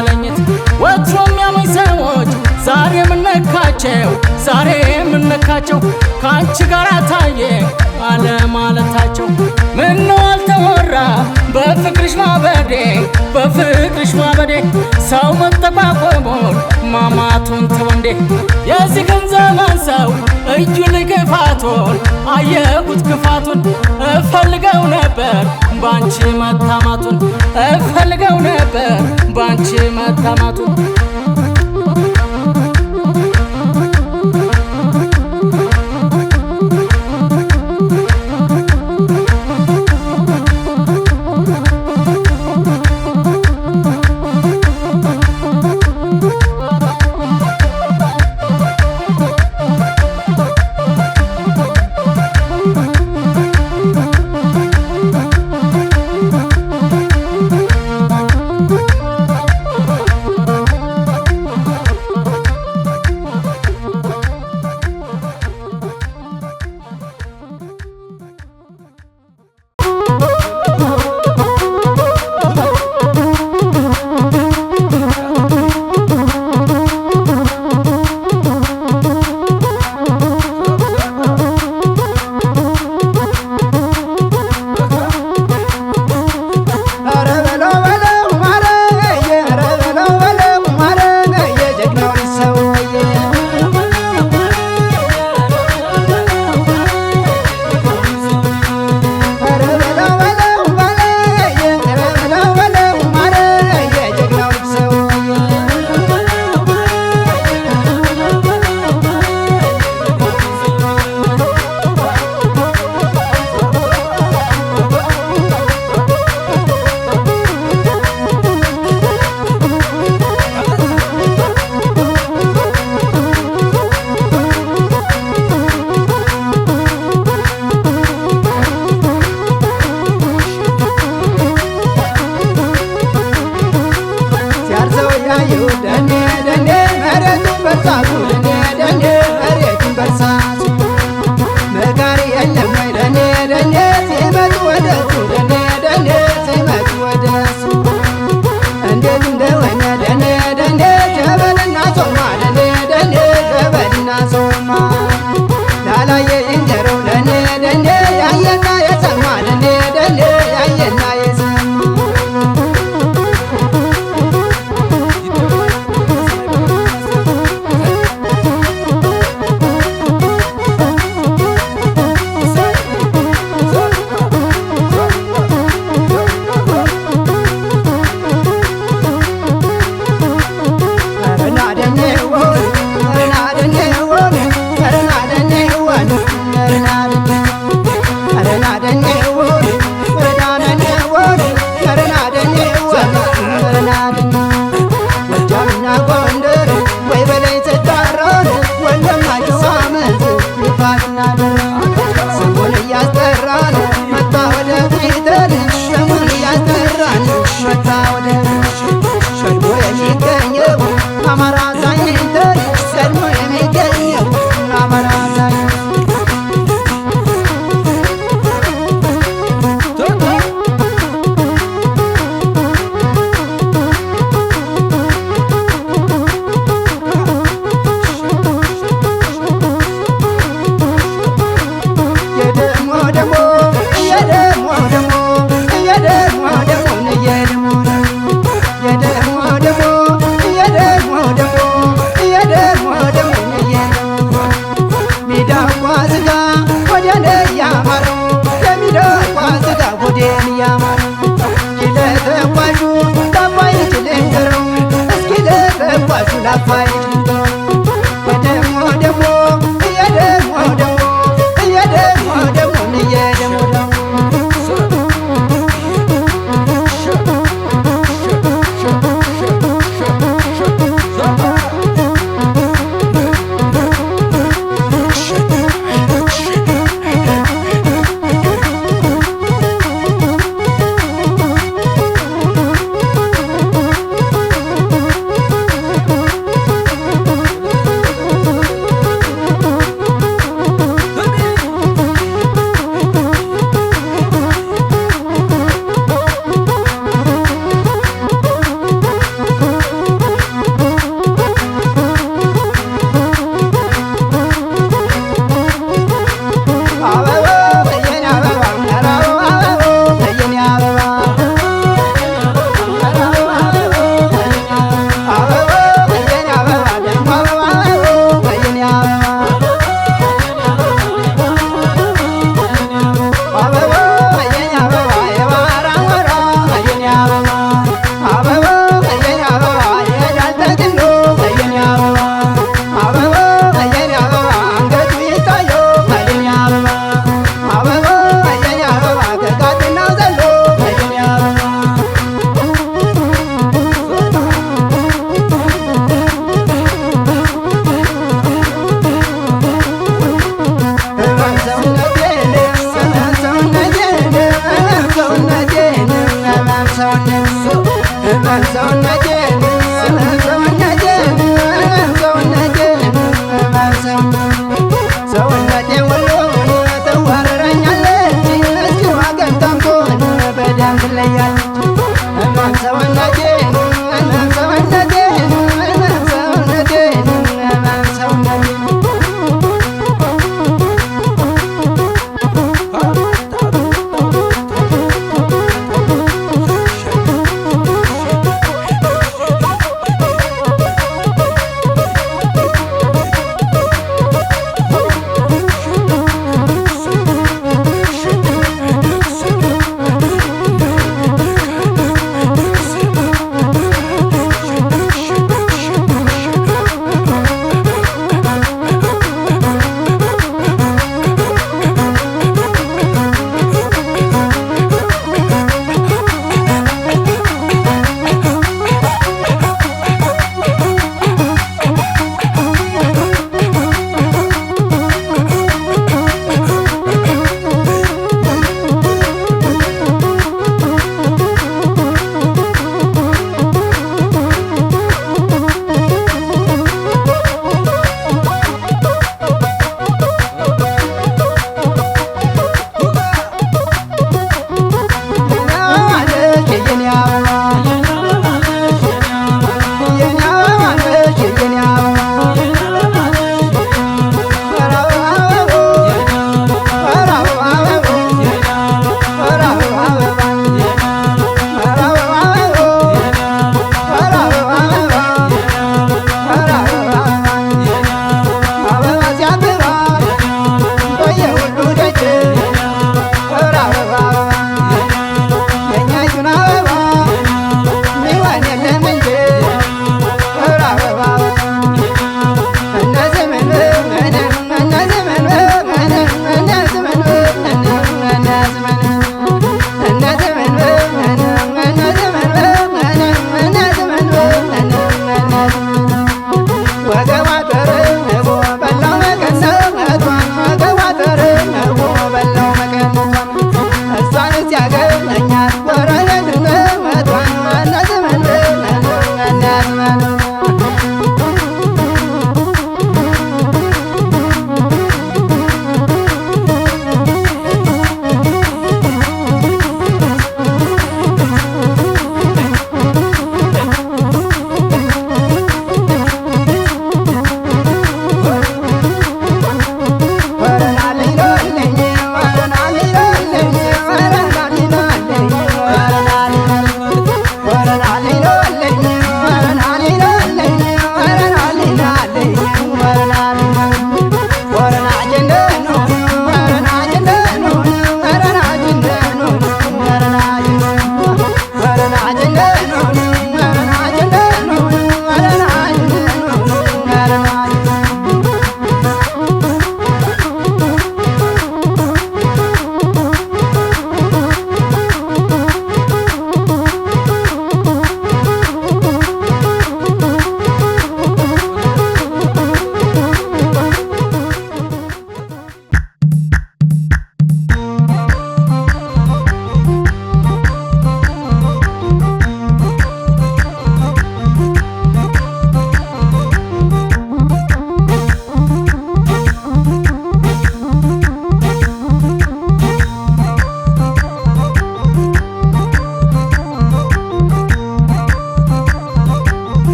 ማለኝት ወትሮም ያሉኝ ሰዎች ዛሬ ምነካቸው ዛሬ ምነካቸው ካንቺ ጋር ታየ አለማለታቸው ምነው አልተወራ በፍቅርሽ ማበዴ በፍቅርሽ ማበዴ ሰው መጠቋቆሙን ማማቱን ተወንዴ የዚህ ገንዘማን ሰው እጁ ልክፋቱን አየሁት ክፋቱን እፈልገው ነበር ባንቺ መታማቱን እፈልገው ነበር ባንቺ መታማቱን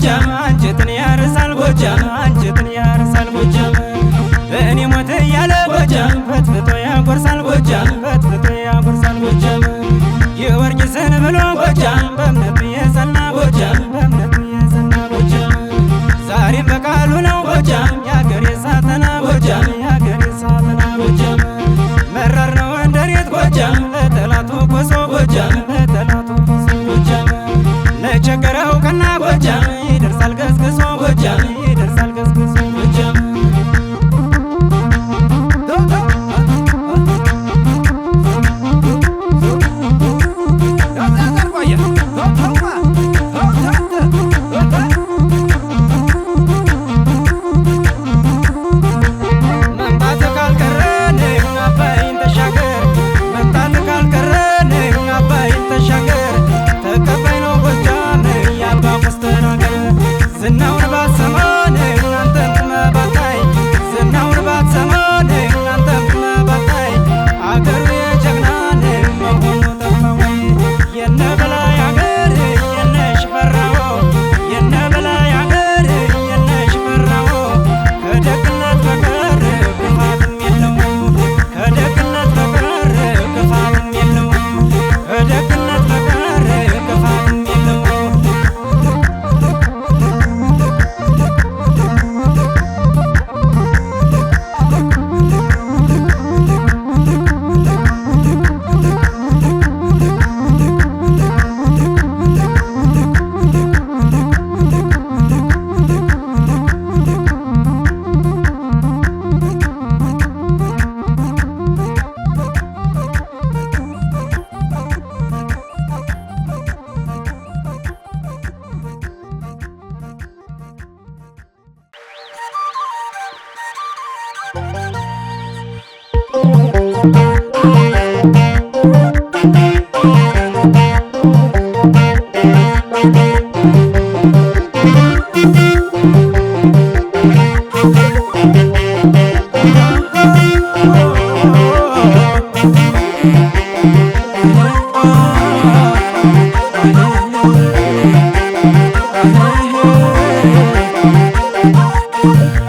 ጎጃም አንጀትን ያርሳል ጎጃም አንጀትን ያርሳል ጎጃም እኔ ሞት እያለ ጎጃም ፈትፍቶ ያጎርሳል ጎጃም ፈትፍቶ ያጎርሳል ጎጃም ጊዮርጊስን ብሎ ጎጃም በእምነቱ የጸና ጎጃም በእምነቱ የጸና ጎጃም ዛሬም በቃሉ ነው ጎጃም ያገሬ ሳተና ጎጃም ያገሬ ሳተና ጎጃም መራር ነው እንደሬት ጎጃም ለጠላቱ ኮሶ ጎጃም ለጠላቱ ኮሶ ጎጃም ለቸገረው ቀና ጎጃም ይደርሳል ገስግሶ ጎጃም ይደርሳል ገስግሶ ጎጃም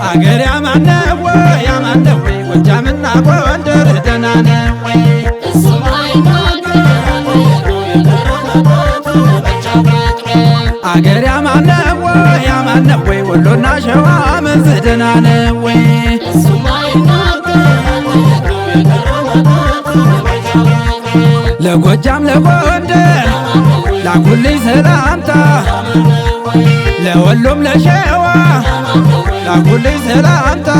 አገር ያማነው ያማነው ጎጃምና ጎንደር ደህና ነው ወይ አገር ያማነው ያማነው ወሎና ሸዋ መንዝ ደህና ነው ወይ ለጎጃም ለጎንደር ላኩልኝ ሰላምታ ለወሎም ለሸዋ ላኩልኝ ሰላምታ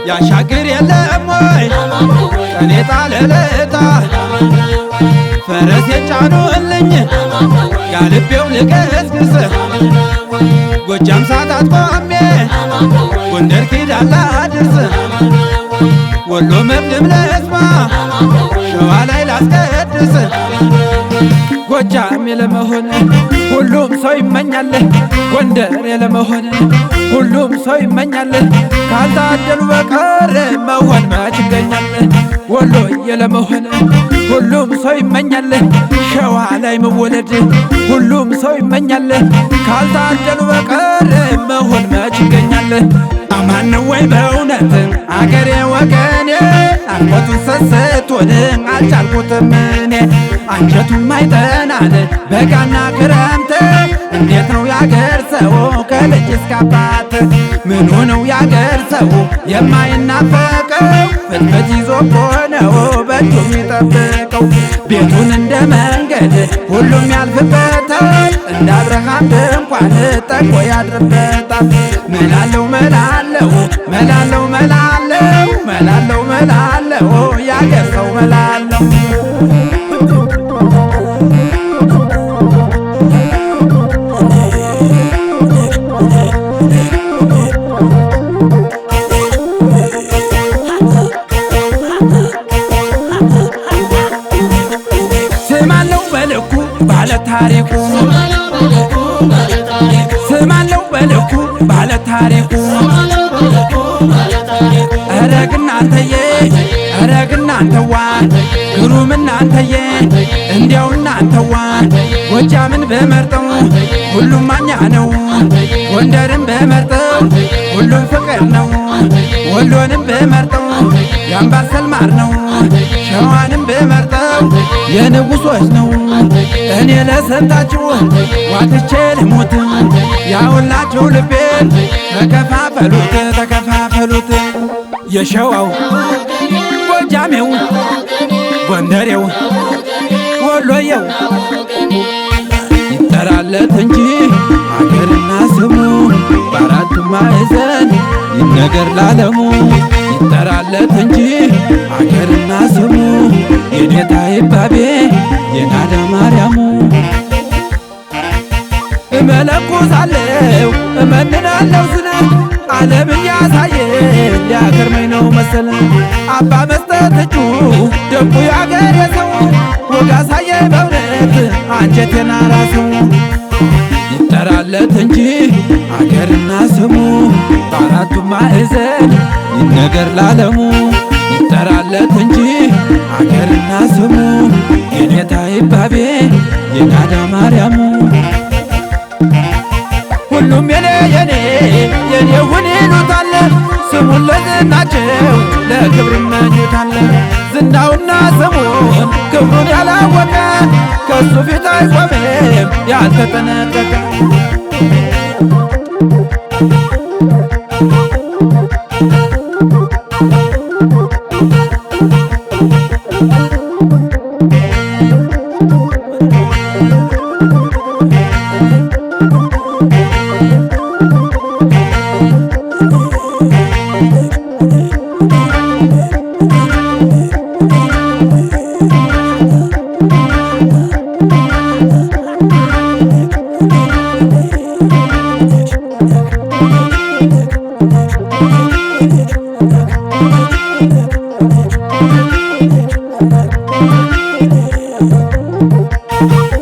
ያሻግር የለም ወይ ቀኔ ጣለለታ ፈረስ የጫኑልኝ ጋልቤው ልገስግስ ጎጃም ሳታት ቆሜ ጎንደር ኪዳን ላድርስ ወሎ መቅድም ለስማ ሸዋ ላይ ላስቀድስ ጎጃም የለመሆን ሁሉም ሰው ይመኛል ጎንደር የለመሆን ሁሉም ሰው ይመኛል ካልታደሉ በቀር መሆን መች ይገኛል ወሎ የለመሆን ሁሉም ሰው ይመኛል ሸዋ ላይ መወለድ ሁሉም ሰው ይመኛል ካልታደሉ በቀር መሆን መች ይገኛል አማን ነው ወይ በእውነት አገሬ ወገኔ አንገቱን ሰስቶን አልቻልኩትም እኔ አንጀቱም አይጠናን በጋና ክረምት እንዴት ነው ያገር ሰው ከልጅ እስከ አባት ምኑ ነው ያገር ሰው የማይናፈቀው ፍትፍት ይዞ እኮ ነው በእጁ የሚጠብቀው ቤቱን እንደ መንገድ ሁሉም ያልፍበታል እንደ አብርሃም ድንኳን ጠቆ ያድርበታል መላለው መላለው መላለው መላለው መላለው መላለው ያገር ሰው መላለው ስማለው በልኩ ባለ ታሪኩ ስማለው በልኩ ባለ ታሪኩ ረግና እናንተዬ ረግ እናንተዋ ግሩም እናንተዬ እንዲያው እናንተዋ ጎጃምን በመርጠው ሁሉም ማኛ ነው ጎንደርን በመርጠው ሁሉም ፍቅር ነው ወሎንም በመርጠው የአምባሰል ማር ነው ሸዋንም በመርጠው የንጉሶች ነው እኔ ለሰጣችሁ ዋትቼ ልሙት ያውላችሁ ልቤን ተከፋፈሉት ተከፋፈሉት የሸዋው ጎጃሜው ጎንደሬው ወሎየው ይጠራለት እንጂ አገርና ስሙ በአራቱ ማዕዘን ይነገር ላለሙ ይጠራለት እንጂ አገርና ስሙ የኔታ ይባቤ የናዳ ማርያሙ እመለኩሳለሁ እመንናለሁ ስለ ዓለም እያሳየ ሊያከርመኝ ነው መሰለ አባ መስጠት እጁ ደጉ ያገር የሰው ወግ አሳየ በእውነት አንጀቴን አራሰው ይጠራለት እንጂ አገርና ስሙ በአራቱ ማዕዘን ይነገር ላለሙ ይጠራለት እንጂ አገርና ስሙ የኔታ ይባቤ የናዳ ማርያሙ ሁሉም የኔ የኔ የኔ ሁን ይሉታል ስሙን ለዝናቸው ለክብር ይመኙታል ዝናውና ስሙን ክብሩን ያላወቀ ከሱ ፊት አይቆምም ያልተጠነቀቀ Thank you.